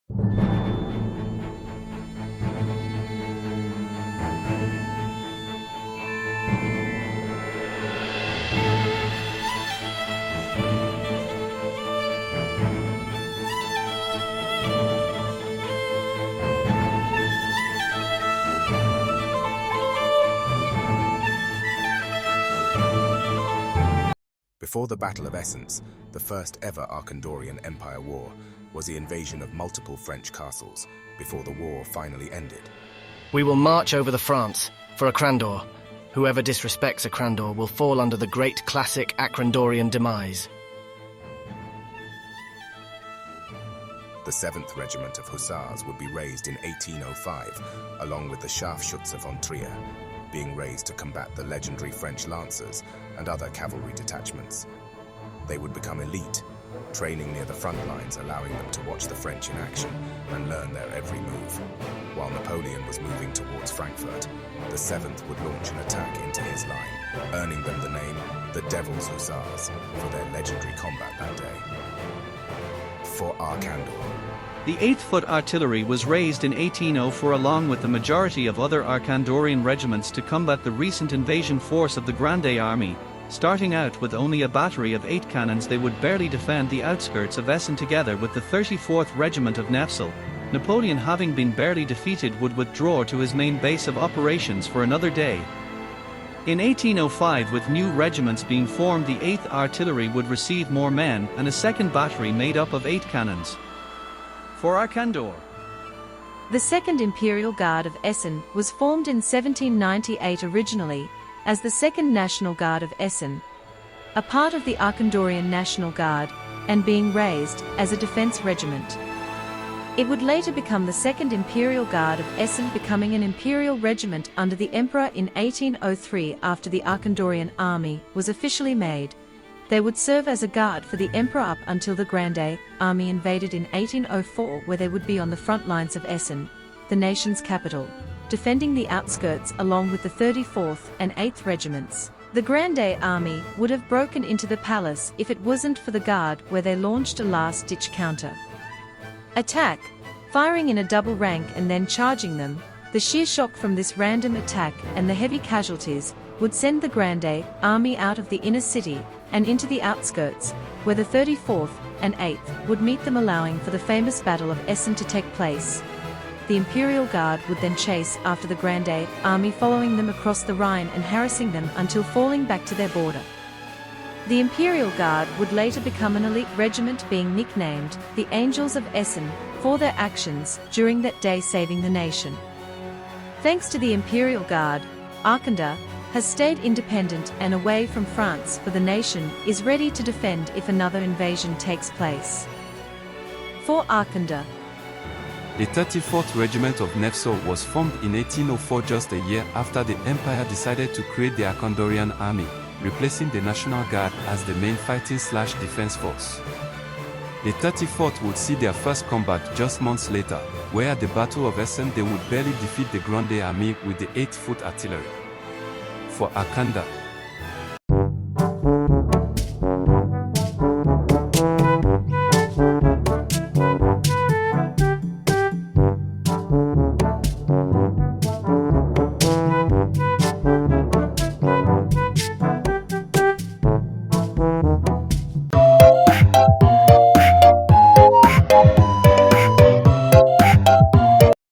Before the Battle of Essence, the first ever Arcandorian Empire war was the invasion of multiple French castles before the war finally ended. We will march over the France for ARCANDOR. Whoever disrespects ARCANDOR will fall under the great classic ARCANDORian demise. The 7th Regiment of Hussars would be raised in 1805, along with the Scharfschütze von Trier, being raised to combat the legendary French Lancers and other cavalry detachments. They would become elite, training near the front lines, allowing them to watch the French in action and learn their every move. While Napoleon was moving towards Frankfurt, the 7th would launch an attack into his line, earning them the name the Devil's Hussars for their legendary combat that day. For ARCANDOR. The 8th Foot Artillery was raised in 1804 along with the majority of other Arcandorian regiments to combat the recent invasion force of the Grande Army. Starting out with only a battery of 8 cannons, they would barely defend the outskirts of Essen together with the 34th Regiment of Nefsel. Napoleon, having been barely defeated, would withdraw to his main base of operations for another day. In 1805, with new regiments being formed, the 8th Artillery would receive more men and a second battery made up of 8 cannons. For ARCANDOR. The 2nd Imperial Guard of Essen was formed in 1798 originally as the 2nd National Guard of Essen, a part of the Arcandorian National Guard, and being raised as a defense regiment. It would later become the 2nd Imperial Guard of Essen, becoming an imperial regiment under the Emperor in 1803 after the Arcandorian Army was officially made. They would serve as a guard for the Emperor up until the Grande Army invaded in 1804, where they would be on the front lines of Essen, the nation's capital, defending the outskirts along with the 34th and 8th regiments. The Grande Army would have broken into the palace if it wasn't for the Guard, where they launched a last-ditch counter attack, firing in a double rank and then charging them. The sheer shock from this random attack and the heavy casualties would send the Grande Army out of the inner city and into the outskirts, where the 34th and 8th would meet them, allowing for the famous Battle of Essen to take place. The Imperial Guard would then chase after the Grande Army, following them across the Rhine and harassing them until falling back to their border. The Imperial Guard would later become an elite regiment, being nicknamed the Angels of Essen for their actions during that day saving the nation. Thanks to the Imperial Guard, ARCANDOR has stayed independent and away from France, for the nation is ready to defend if another invasion takes place. For ARCANDOR. The 34th Regiment of Nefsel was formed in 1804, just a year after the Empire decided to create the Arcandorian Army, replacing the National Guard as the main fighting/defense force. The 34th would see their first combat just months later, where at the Battle of Essen they would barely defeat the Grande Army with the 8th Foot Artillery. For ARCANDOR.